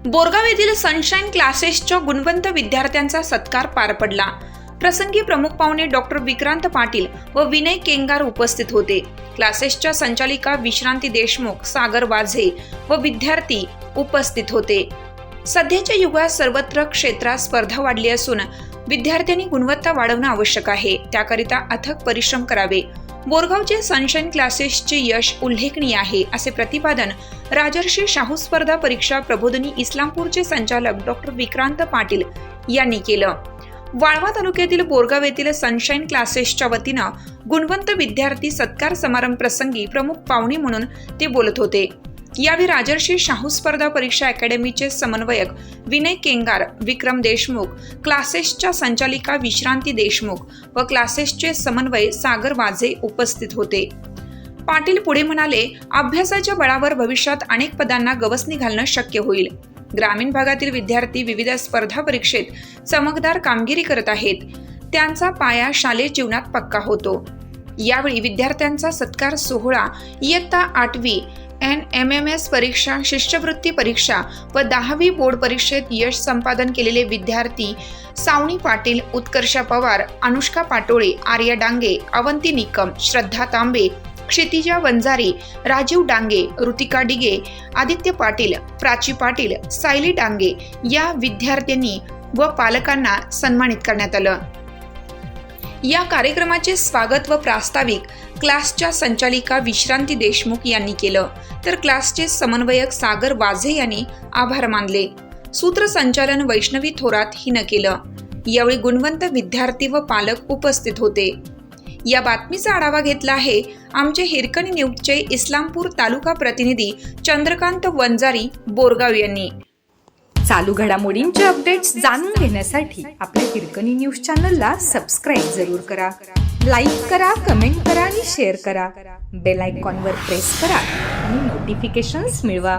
बोरगाव येथील सनशाईन क्लासेसच्या गुणवंत विद्यार्थ्यांचा सत्कार पार पडला। प्रसंगी प्रमुख पाहुणे डॉक्टर विक्रांत पाटील व विनय केंगार उपस्थित होते। क्लासेसच्या संचालिका विश्रांती देशमुख, सागर वाझे व विद्यार्थी उपस्थित होते। सध्याच्या युगात सर्वत्र क्षेत्रात स्पर्धा वाढली असून विद्यार्थ्यांनी गुणवत्ता वाढवणं आवश्यक आहे, त्याकरिता अथक परिश्रम करावे। बोरगावचे सनशाईन क्लासेसचे यश उल्लेखनीय आहे, असे प्रतिपादन राजर्षी शाहू स्पर्धा परीक्षा प्रबोधिनी इस्लामपूरचे संचालक डॉक्टर विक्रांत पाटील यांनी केलं। वाळवा तालुक्यातील बोरगाव येथील सनशाईन क्लासेसच्या वतीनं गुणवंत विद्यार्थी सत्कार समारंभ प्रसंगी प्रमुख पाहुणे म्हणून ते बोलत होते। यावेळी राजर्षी शाहू स्पर्धा परीक्षा अकॅडमीचे समन्वयक विनय केंगार, विक्रम देशमुख, क्लासेसच्या संचालिका विश्रांती देशमुख व क्लासेसचे समन्वय सागर वाझे उपस्थित होते। पाटील पुढे म्हणाले, अभ्यासाच्या बळावर भविष्यात अनेक पदांना गवसणी घालणं शक्य होईल। ग्रामीण भागातील विद्यार्थी विविध स्पर्धा परीक्षेत चमकदार कामगिरी करत आहेत, त्यांचा पाया शालेय जीवनात पक्का होतो। यावेळी विद्यार्थ्यांचा सत्कार सोहळा इयत्ता 8वी NMMS परीक्षा, शिष्यवृत्ती परीक्षा व 10वी बोर्ड परीक्षेत यश संपादन केलेले विद्यार्थी सावनी पाटील, उत्कर्षा पवार, अनुष्का पाटोळे, आर्या डांगे, अवंती निकम, श्रद्धा तांबे, क्षितिजा वंजारी, राजीव डांगे, ऋतिका डिगे, आदित्य पाटील, प्राची पाटील, सायली डांगे या विद्यार्थ्यांनी व पालकांना सन्मानित करण्यात आलं। या कार्यक्रमाचे स्वागत व प्रास्ताविक क्लासच्या संचालिका विश्रांती देशमुख यांनी केलं, तर क्लासचे समन्वयक सागर वाझे यांनी आभार मानले। सूत्रसंचालन वैष्णवी थोरात हिनं केलं। यावेळी गुणवंत विद्यार्थी व पालक उपस्थित होते। या बातमीचा आढावा घेतला आहे आमचे हिरकणी न्यूजचे इस्लामपूर तालुका प्रतिनिधी चंद्रकांत वंजारी, बोरगाव यांनी। चालू घडामोडींचे अपडेट्स जाणून घेण्यासाठी आपल्या हिरकणी न्यूज चॅनलला सबस्क्राईब जरूर करा, लाईक करा, कमेंट करा आणि शेअर करा। बेल आयकॉनवर प्रेस करा आणि नोटिफिकेशन्स मिळवा।